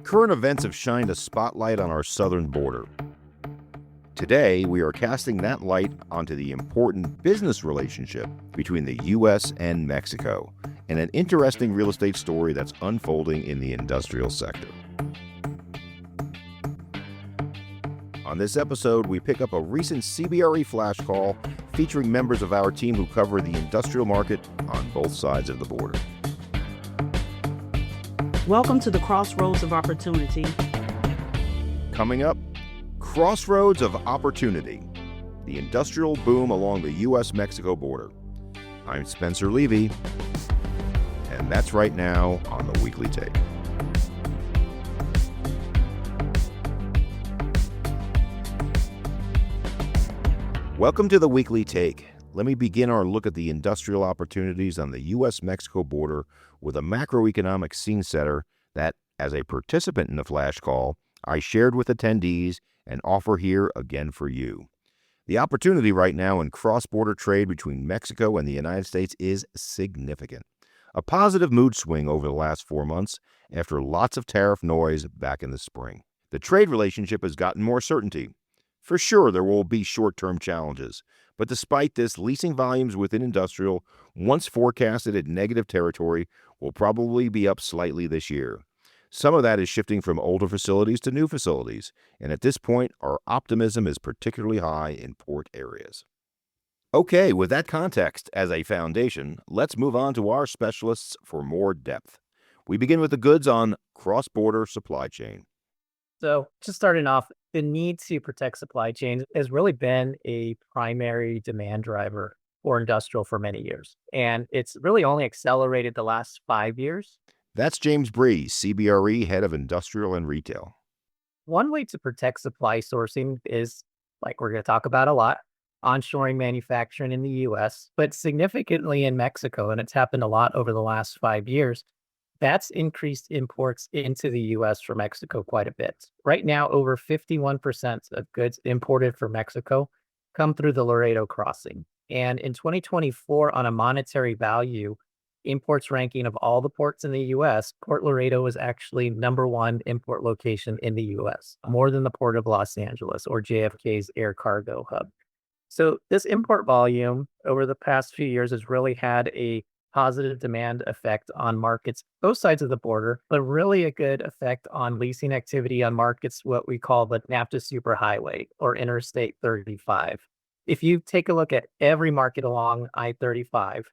Current events have shined a spotlight on our southern border. Today, we are casting that light onto the important business relationship between the U.S. and Mexico, and an interesting real estate story that's unfolding in the industrial sector. On this episode, we pick up a recent CBRE flash call featuring members of our team who cover the industrial market on both sides of the border. Welcome to the Crossroads of Opportunity. Coming up, Crossroads of Opportunity, the industrial boom along the U.S. Mexico border. I'm Spencer Levy, and that's right now on the Weekly Take. Welcome to the Weekly Take. Let me begin our look at the industrial opportunities on the U.S. Mexico border with a macroeconomic scene setter that, as a participant in the flash call, I shared with attendees and offer here again for you. The opportunity right now in cross-border trade between Mexico and the United States is significant. A positive mood swing over the last 4 months after lots of tariff noise back in the spring. The trade relationship has gotten more certainty. For sure, there will be short-term challenges, but despite this, leasing volumes within industrial, once forecasted at negative territory, will probably be up slightly this year. Some of that is shifting from older facilities to new facilities, and at this point, our optimism is particularly high in port areas. Okay, with that context as a foundation, let's move on to our specialists for more depth. We begin with the goods on cross-border supply chain. So just starting off, the need to protect supply chains has really been a primary demand driver for industrial for many years. And it's really only accelerated the last 5 years. That's James Bree, CBRE Head of Industrial and Retail. One way to protect supply sourcing is, like we're going to talk about a lot, onshoring manufacturing in the U.S., but significantly in Mexico, and it's happened a lot over the last 5 years. That's increased imports into the U.S. from Mexico quite a bit. Right now, over 51% of goods imported from Mexico come through the Laredo crossing. And in 2024, on a monetary value, imports ranking of all the ports in the U.S., Port Laredo was actually #1 import location in the U.S., more than the Port of Los Angeles or JFK's air cargo hub. So this import volume over the past few years has really had a positive demand effect on markets, both sides of the border, but really a good effect on leasing activity on markets, what we call the NAFTA Superhighway or Interstate 35. If you take a look at every market along I-35,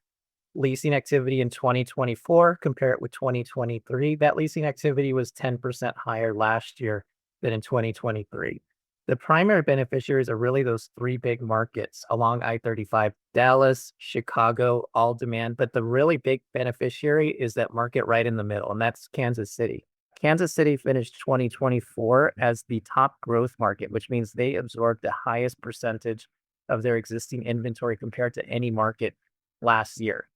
leasing activity in 2024, compare it with 2023, that leasing activity was 10% higher last year than in 2023. The primary beneficiaries are really those three big markets along I-35, Dallas, Chicago, all demand. But the really big beneficiary is that market right in the middle, and that's Kansas City. Kansas City finished 2024 as the top growth market, which means they absorbed the highest percentage of their existing inventory compared to any market last year.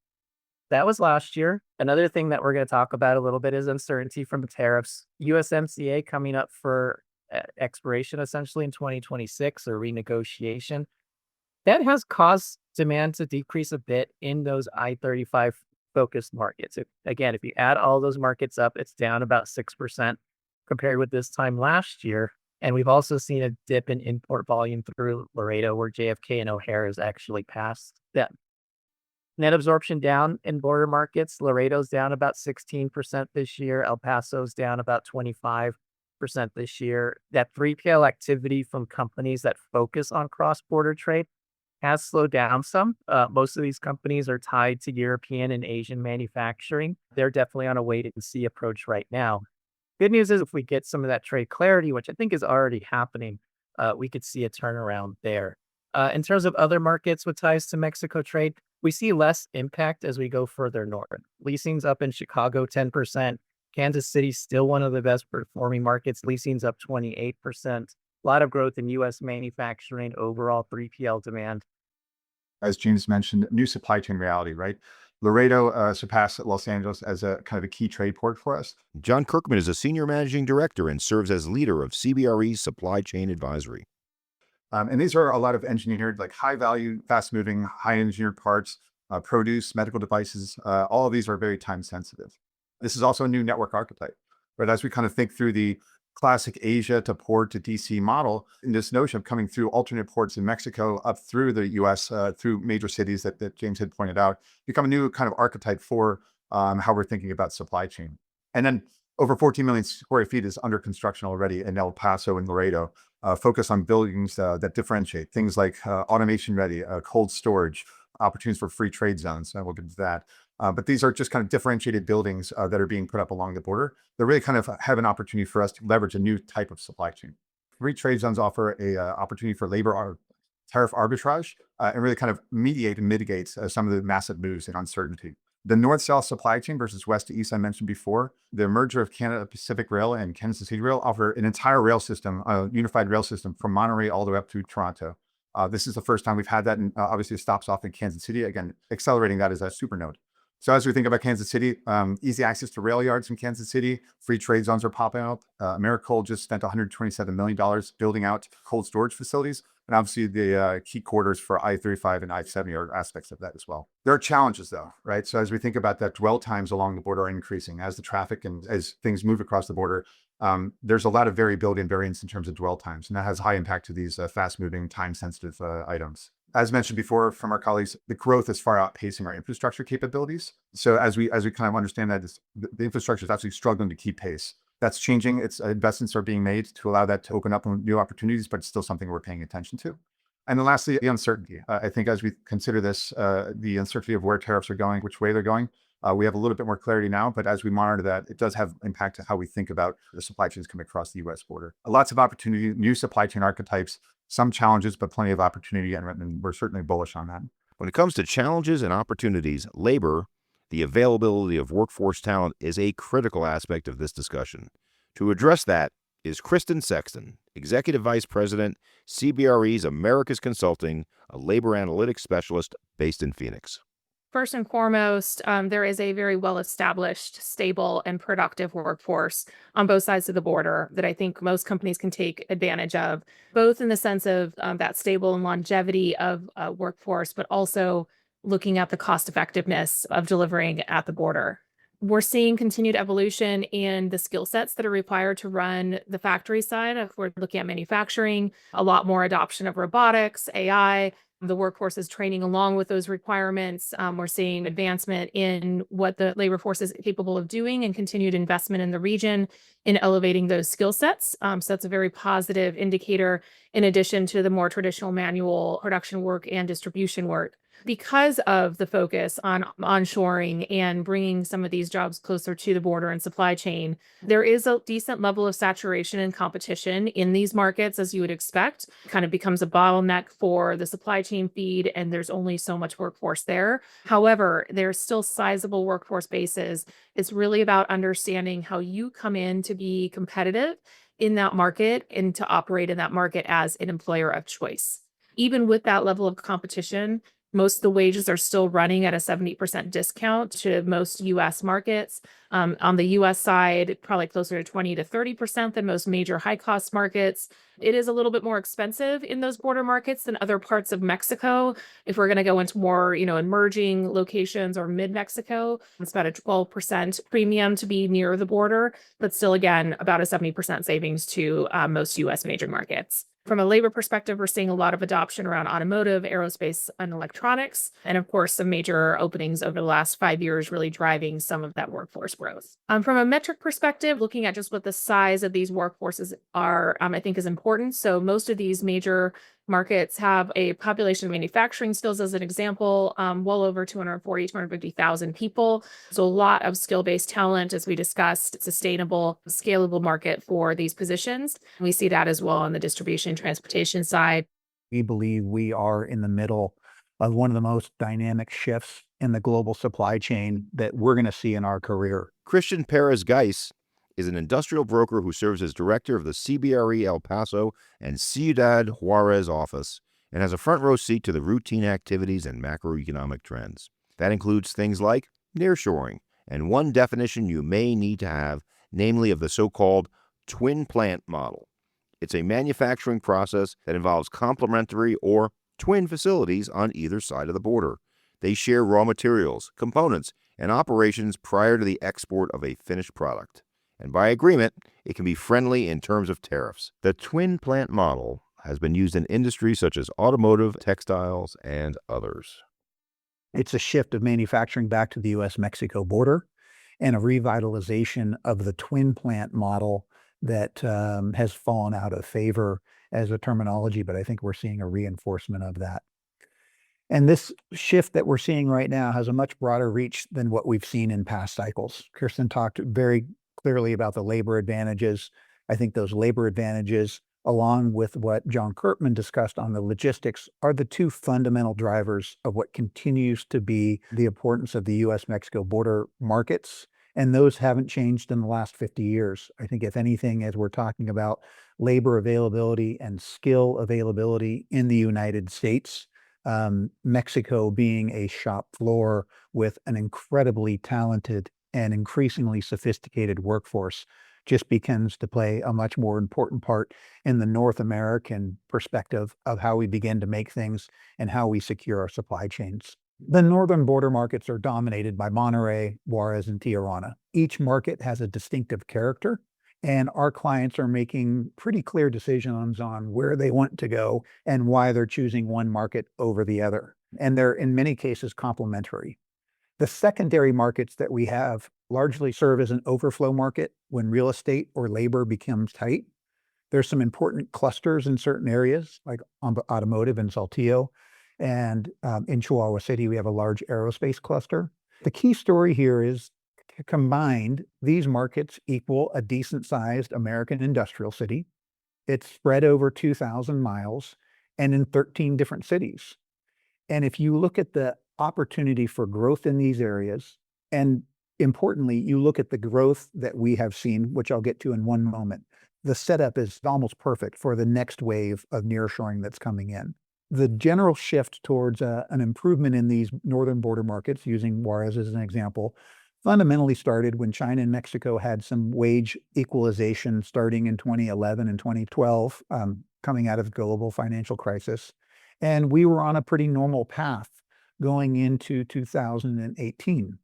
That was last year. Another thing that we're going to talk about a little bit is uncertainty from tariffs. USMCA coming up for expiration essentially in 2026 or renegotiation. That has caused demand to decrease a bit in those I-35 focused markets. Again, if you add all those markets up, it's down about 6% compared with this time last year. And we've also seen a dip in import volume through Laredo, where JFK and O'Hare has actually passed them. Net absorption down in border markets. Laredo's down about 16% this year. El Paso's down about 25% this year. That 3PL activity from companies that focus on cross-border trade has slowed down some. Most of these companies are tied to European and Asian manufacturing. They're definitely on a wait-and-see approach right now. Good news is if we get some of that trade clarity, which I think is already happening, we could see a turnaround there. In terms of other markets with ties to Mexico trade, we see less impact as we go further north. Leasing's up in Chicago 10%. Kansas City's still one of the best performing markets. Leasing's up 28%. A lot of growth in U.S. manufacturing, overall 3PL demand. As James mentioned, new supply chain reality, right? Laredo surpassed Los Angeles as a kind of a key trade port for us. John Kirkman is a senior managing director and serves as leader of CBRE's Supply Chain Advisory. And these are a lot of engineered, like high value, fast moving, high engineered parts, produce, medical devices. All of these are very time sensitive. This is also a new network archetype, But as we kind of think through the classic Asia to port to DC model, in this notion of coming through alternate ports in Mexico up through the US, through major cities that James had pointed out, become a new kind of archetype for how we're thinking about supply chain. And then over 14 million square feet is under construction already in El Paso and Laredo, focus on buildings that differentiate, things like automation ready, cold storage, opportunities for free trade zones. And we'll get into that. But these are just kind of differentiated buildings that are being put up along the border. They really kind of have an opportunity for us to leverage a new type of supply chain. Free trade zones offer a opportunity for tariff arbitrage and really kind of mediate and mitigate some of the massive moves and uncertainty. The north-south supply chain versus west to east I mentioned before, the merger of Canada Pacific Rail and Kansas City Rail offer an entire rail system, a unified rail system from Monterey all the way up to Toronto. This is the first time we've had that, and obviously it stops off in Kansas City. Again, accelerating that is a super node. So as we think about Kansas City, easy access to rail yards in Kansas City, free trade zones are popping up. Americold just spent $127 million building out cold storage facilities. And obviously the key corridors for I-35 and I-70 are aspects of that as well. There are challenges though, right? So as we think about that, dwell times along the border are increasing as the traffic and as things move across the border. There's a lot of variability and variance in terms of dwell times, and that has high impact to these fast-moving, time-sensitive items. As mentioned before from our colleagues, the growth is far outpacing our infrastructure capabilities. So as we kind of understand that the infrastructure is actually struggling to keep pace. That's changing. Its investments are being made to allow that to open up new opportunities, but it's still something we're paying attention to. And then lastly, the uncertainty. I think as we consider this, the uncertainty of where tariffs are going, which way they're going, we have a little bit more clarity now, but as we monitor that, it does have impact to how we think about the supply chains coming across the U.S. border. Lots of opportunity, new supply chain archetypes, some challenges, but plenty of opportunity, and we're certainly bullish on that. When it comes to challenges and opportunities, labor, the availability of workforce talent, is a critical aspect of this discussion. To address that is Kristen Sexton, Executive Vice President, CBRE's Americas Consulting, a labor analytics specialist based in Phoenix. First and foremost, there is a very well-established, stable, and productive workforce on both sides of the border that I think most companies can take advantage of, both in the sense of that stable and longevity of workforce, but also looking at the cost effectiveness of delivering at the border. We're seeing continued evolution in the skill sets that are required to run the factory side. If we're looking at manufacturing, a lot more adoption of robotics, AI. The workforce is training along with those requirements. We're seeing advancement in what the labor force is capable of doing and continued investment in the region in elevating those skill sets. So that's a very positive indicator in addition to the more traditional manual production work and distribution work. Because of the focus on onshoring and bringing some of these jobs closer to the border and supply chain, there is a decent level of saturation and competition in these markets, as you would expect. Kind of becomes a bottleneck for the supply chain feed, and there's only so much workforce there. However, there's still sizable workforce bases. It's really about understanding how you come in to be competitive in that market and to operate in that market as an employer of choice. Even with that level of competition, most of the wages are still running at a 70% discount to most U.S. markets. On the U.S. side, probably closer to 20 to 30% than most major high-cost markets. It is a little bit more expensive in those border markets than other parts of Mexico. If we're going to go into more, emerging locations or mid-Mexico, it's about a 12% premium to be near the border, but still, again, about a 70% savings to most U.S. major markets. From a labor perspective, we're seeing a lot of adoption around automotive, aerospace, and electronics, and of course, some major openings over the last 5 years really driving some of that workforce growth. From a metric perspective, looking at just what the size of these workforces are, I think is important. So most of these major markets have a population of manufacturing skills, as an example, well over 240, 250,000 people. So a lot of skill-based talent, as we discussed, sustainable, scalable market for these positions. We see that as well on the distribution and transportation side. We believe we are in the middle of one of the most dynamic shifts in the global supply chain that we're going to see in our career. Christian Perez-Geis is an industrial broker who serves as director of the CBRE El Paso and Ciudad Juarez office and has a front row seat to the routine activities and macroeconomic trends. That includes things like nearshoring and one definition you may need to have, namely of the so-called twin plant model. It's a manufacturing process that involves complementary or twin facilities on either side of the border. They share raw materials, components, and operations prior to the export of a finished product. And by agreement, it can be friendly in terms of tariffs. The twin plant model has been used in industries such as automotive, textiles, and others. It's a shift of manufacturing back to the U.S. Mexico border and a revitalization of the twin plant model that has fallen out of favor as a terminology, but I think we're seeing a reinforcement of that. And this shift that we're seeing right now has a much broader reach than what we've seen in past cycles. Kirsten talked very clearly about the labor advantages. I think those labor advantages, along with what John Kirkman discussed on the logistics, are the two fundamental drivers of what continues to be the importance of the U.S. Mexico border markets. And those haven't changed in the last 50 years. I think, if anything, as we're talking about labor availability and skill availability in the United States, Mexico being a shop floor with an incredibly talented and increasingly sophisticated workforce just begins to play a much more important part in the North American perspective of how we begin to make things and how we secure our supply chains. The northern border markets are dominated by Monterrey, Juarez, and Tijuana. Each market has a distinctive character, and our clients are making pretty clear decisions on where they want to go and why they're choosing one market over the other. And they're, in many cases, complementary. The secondary markets that we have largely serve as an overflow market when real estate or labor becomes tight. There's some important clusters in certain areas, like automotive in Saltillo, and in Chihuahua City, we have a large aerospace cluster. The key story here is, combined, these markets equal a decent-sized American industrial city. It's spread over 2,000 miles and in 13 different cities. And if you look at the opportunity for growth in these areas, and importantly, you look at the growth that we have seen, which I'll get to in one moment, the setup is almost perfect for the next wave of nearshoring that's coming in. The general shift towards an improvement in these northern border markets, using Juarez as an example, fundamentally started when China and Mexico had some wage equalization starting in 2011 and 2012, coming out of the global financial crisis. And we were on a pretty normal path going into 2018.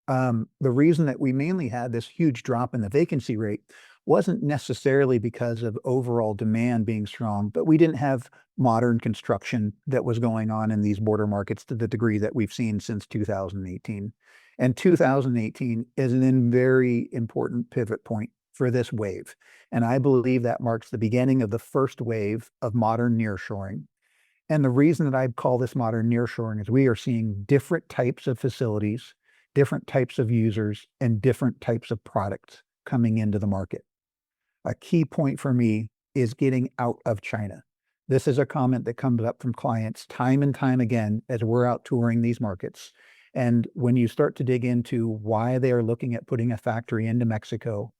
The reason that we mainly had this huge drop in the vacancy rate wasn't necessarily because of overall demand being strong, but we didn't have modern construction that was going on in these border markets to the degree that we've seen since 2018. And 2018 is an very important pivot point for this wave. And I believe that marks the beginning of the first wave of modern nearshoring. And the reason that I call this modern nearshoring is we are seeing different types of facilities, different types of users, and different types of products coming into the market. A key point for me is getting out of China. This is a comment that comes up from clients time and time again as we're out touring these markets. And when you start to dig into why they are looking at putting a factory into Mexico,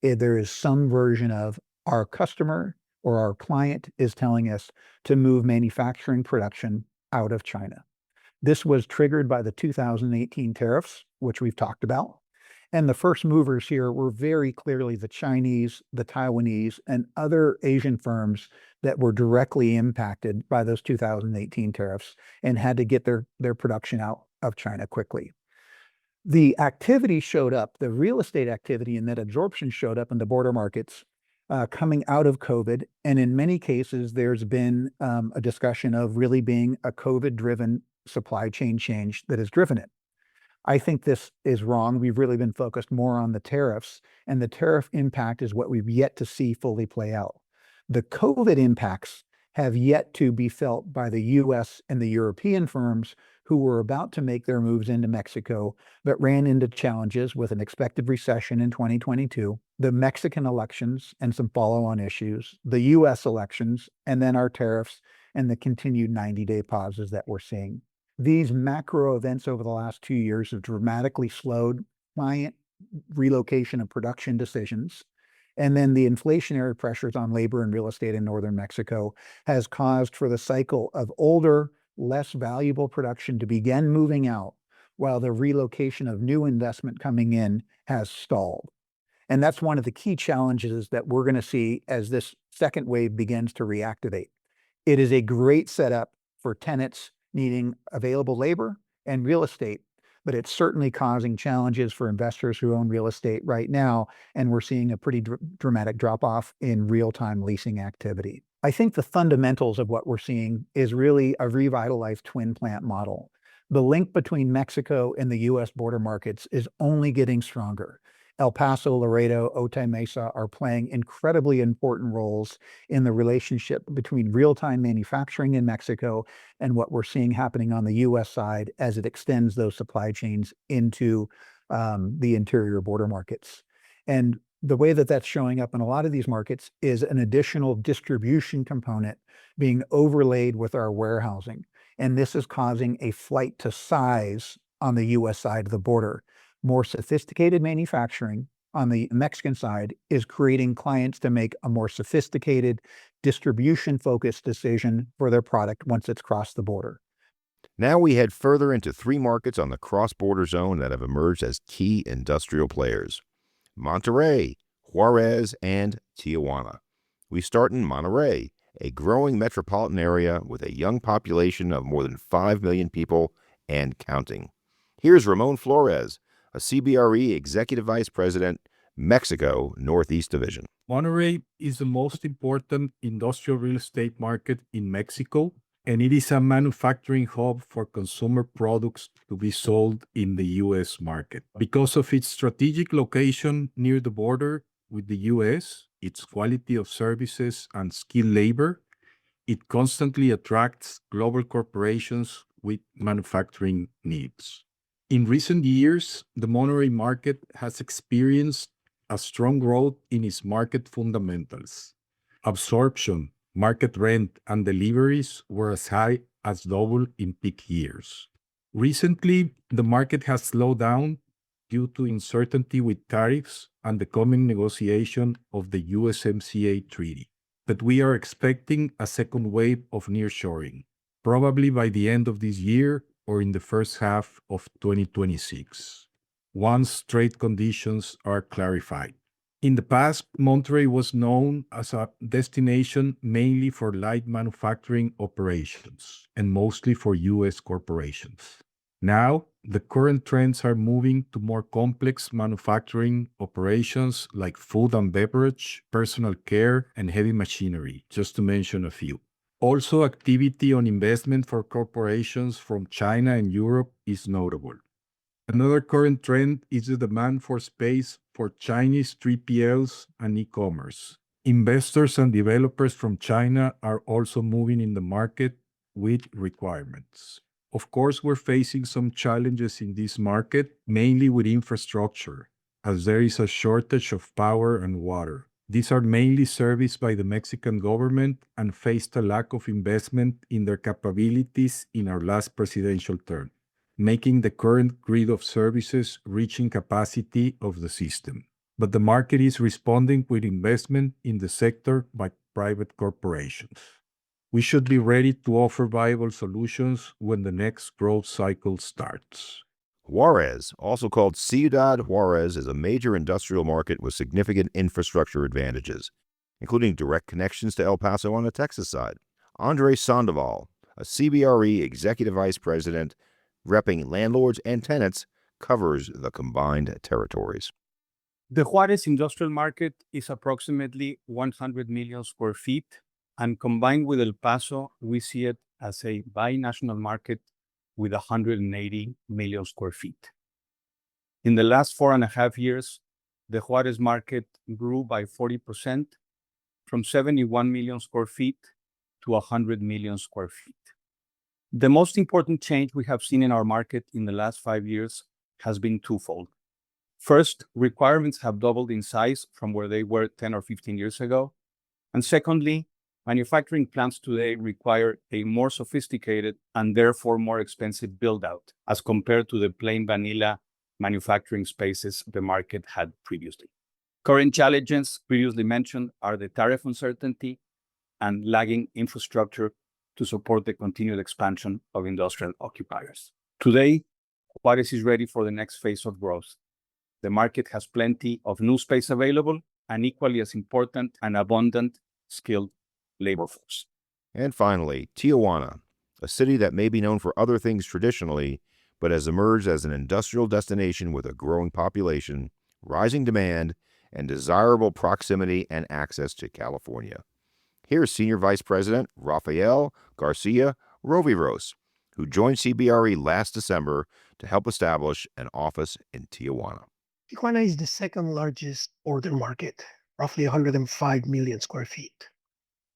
there is some version of our customer or our client is telling us to move manufacturing production out of China. This was triggered by the 2018 tariffs, which we've talked about. And the first movers here were very clearly the Chinese, the Taiwanese, and other Asian firms that were directly impacted by those 2018 tariffs and had to get their production out of China quickly. The activity showed up, the real estate activity and net absorption showed up in the border markets coming out of COVID. And in many cases, there's been a discussion of really being a COVID-driven supply chain change that has driven it. I think this is wrong. We've really been focused more on the tariffs, and the tariff impact is what we've yet to see fully play out. The COVID impacts have yet to be felt by the US and the European firms who were about to make their moves into Mexico, but ran into challenges with an expected recession in 2022, the Mexican elections and some follow-on issues, the US elections, and then our tariffs and the continued 90-day pauses that we're seeing. These macro events over the last 2 years have dramatically slowed client relocation and production decisions. And then the inflationary pressures on labor and real estate in northern Mexico has caused for the cycle of older, less valuable production to begin moving out, while the relocation of new investment coming in has stalled. And that's one of the key challenges that we're going to see as this second wave begins to reactivate. It is a great setup for tenants needing available labor and real estate, but it's certainly causing challenges for investors who own real estate right now, and we're seeing a pretty dramatic drop-off in real-time leasing activity. I think the fundamentals of what we're seeing is really a revitalized twin plant model. The link between Mexico and the U.S. border markets is only getting stronger. El Paso, Laredo, Otay Mesa are playing incredibly important roles in the relationship between real-time manufacturing in Mexico and what we're seeing happening on the U.S. side as it extends those supply chains into the interior border markets. And the way that that's showing up in a lot of these markets is an additional distribution component being overlaid with our warehousing. And this is causing a flight to size on the U.S. side of the border. More sophisticated manufacturing on the Mexican side is creating clients to make a more sophisticated distribution-focused decision for their product once it's crossed the border. Now we head further into three markets on the cross-border zone that have emerged as key industrial players: Monterrey, Juarez, and Tijuana. We start in Monterrey, a growing metropolitan area with a young population of more than 5 million people and counting. Here's Ramon Flores, a CBRE Executive Vice President, Mexico Northeast Division. Monterrey is the most important industrial real estate market in Mexico, and it is a manufacturing hub for consumer products to be sold in the U.S. market. Because of its strategic location near the border with the U.S., its quality of services and skilled labor, it constantly attracts global corporations with manufacturing needs. In recent years, the Monterrey market has experienced a strong growth in its market fundamentals. Absorption, market rent, and deliveries were as high as double in peak years. Recently, the market has slowed down due to uncertainty with tariffs and the coming negotiation of the USMCA treaty. But we are expecting a second wave of nearshoring, probably by the end of this year or in the first half of 2026, once trade conditions are clarified. In the past, Monterrey was known as a destination mainly for light manufacturing operations and mostly for U.S. corporations. Now, the current trends are moving to more complex manufacturing operations like food and beverage, personal care, and heavy machinery, just to mention a few. Also, activity on investment for corporations from China and Europe is notable. Another current trend is the demand for space for Chinese 3PLs and e-commerce. Investors and developers from China are also moving in the market with requirements. Of course, we're facing some challenges in this market, mainly with infrastructure, as there is a shortage of power and water. These are mainly serviced by the Mexican government and faced a lack of investment in their capabilities in our last presidential term, making the current grid of services reaching capacity of the system. But the market is responding with investment in the sector by private corporations. We should be ready to offer viable solutions when the next growth cycle starts. Juarez, also called Ciudad Juarez, is a major industrial market with significant infrastructure advantages, including direct connections to El Paso on the Texas side. Andre Sandoval, a CBRE Executive Vice President, repping landlords and tenants, covers the combined territories. The Juarez industrial market is approximately 100 million square feet, and combined with El Paso, we see it as a binational market with 180 million square feet. In the last 4.5 years, the Juarez market grew by 40%, from 71 million square feet to 100 million square feet. The most important change we have seen in our market in the last 5 years has been twofold. First, requirements have doubled in size from where they were 10 or 15 years ago. And secondly, manufacturing plants today require a more sophisticated and therefore more expensive build-out as compared to the plain vanilla manufacturing spaces the market had previously. Current challenges previously mentioned are the tariff uncertainty and lagging infrastructure to support the continued expansion of industrial occupiers. Today, Juarez is ready for the next phase of growth. The market has plenty of new space available and equally as important, an abundant, skilled labor force. And finally, Tijuana, a city that may be known for other things traditionally, but has emerged as an industrial destination with a growing population, rising demand, and desirable proximity and access to California. Here's Senior Vice President Rafael Garcia Roviros, who joined CBRE last December to help establish an office in Tijuana. Tijuana is the second largest border market, roughly 105 million square feet.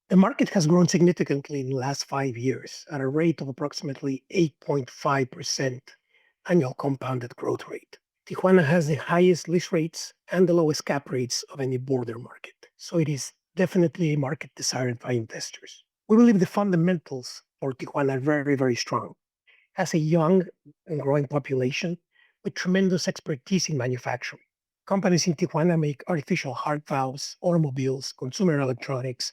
The market has grown significantly in the last 5 years at a rate of approximately 8.5% annual compounded growth rate. Tijuana has the highest lease rates and the lowest cap rates of any border market, so it is definitely a market desired by investors. We believe the fundamentals for Tijuana are very, very strong. It has a young and growing population with tremendous expertise in manufacturing. Companies in Tijuana make artificial heart valves, automobiles, consumer electronics,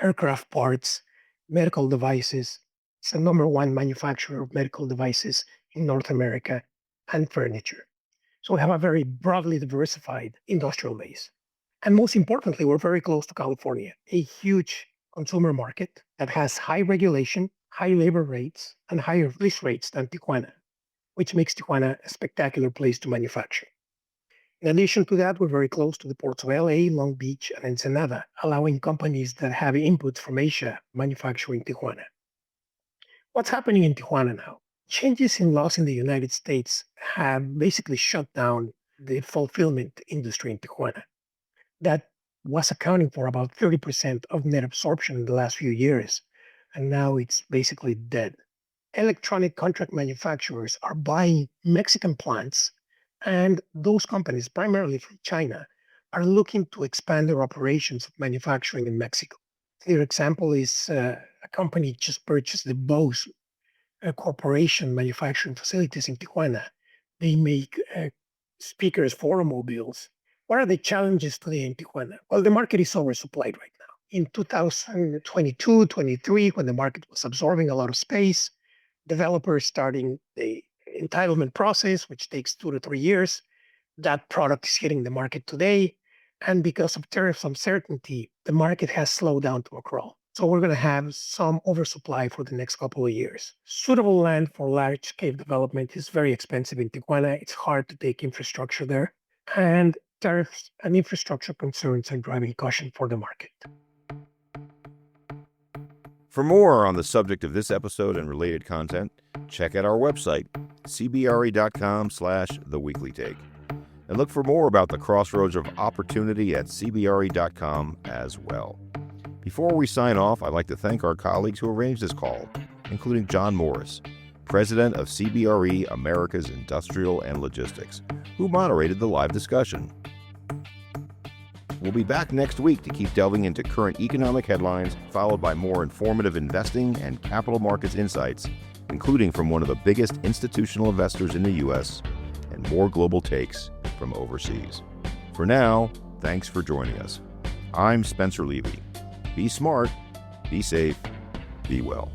aircraft parts, medical devices. It's the #1 manufacturer of medical devices in North America, and furniture. So we have a very broadly diversified industrial base. And most importantly, we're very close to California, a huge consumer market that has high regulation, high labor rates, and higher lease rates than Tijuana, which makes Tijuana a spectacular place to manufacture. In addition to that, we're very close to the ports of LA, Long Beach, and Ensenada, allowing companies that have inputs from Asia manufacture in Tijuana. What's happening in Tijuana now? Changes in laws in the United States have basically shut down the fulfillment industry in Tijuana. That was accounting for about 30% of net absorption in the last few years, and now it's basically dead. Electronic contract manufacturers are buying Mexican plants, and those companies, primarily from China, are looking to expand their operations of manufacturing in Mexico. Clear example is a company just purchased the Bose corporation manufacturing facilities in Tijuana. They make speakers for automobiles. What are the challenges today in Tijuana? Well, the market is oversupplied right now. In 2022, 23, when the market was absorbing a lot of space, developers starting the entitlement process, which takes 2 to 3 years. That product is hitting the market today. And because of tariff uncertainty, the market has slowed down to a crawl. So we're going to have some oversupply for the next couple of years. Suitable land for large-scale development is very expensive in Tijuana. It's hard to take infrastructure there. And tariffs and infrastructure concerns are driving caution for the market. For more on the subject of this episode and related content, check out our website, cbre.com/theweeklytake. And look for more about the crossroads of opportunity at cbre.com as well. Before we sign off, I'd like to thank our colleagues who arranged this call, including John Morris, President of CBRE Americas Industrial and Logistics, who moderated the live discussion. We'll be back next week to keep delving into current economic headlines, followed by more informative investing and capital markets insights, including from one of the biggest institutional investors in the U.S., and more global takes from overseas. For now, thanks for joining us. I'm Spencer Levy. Be smart, be safe, be well.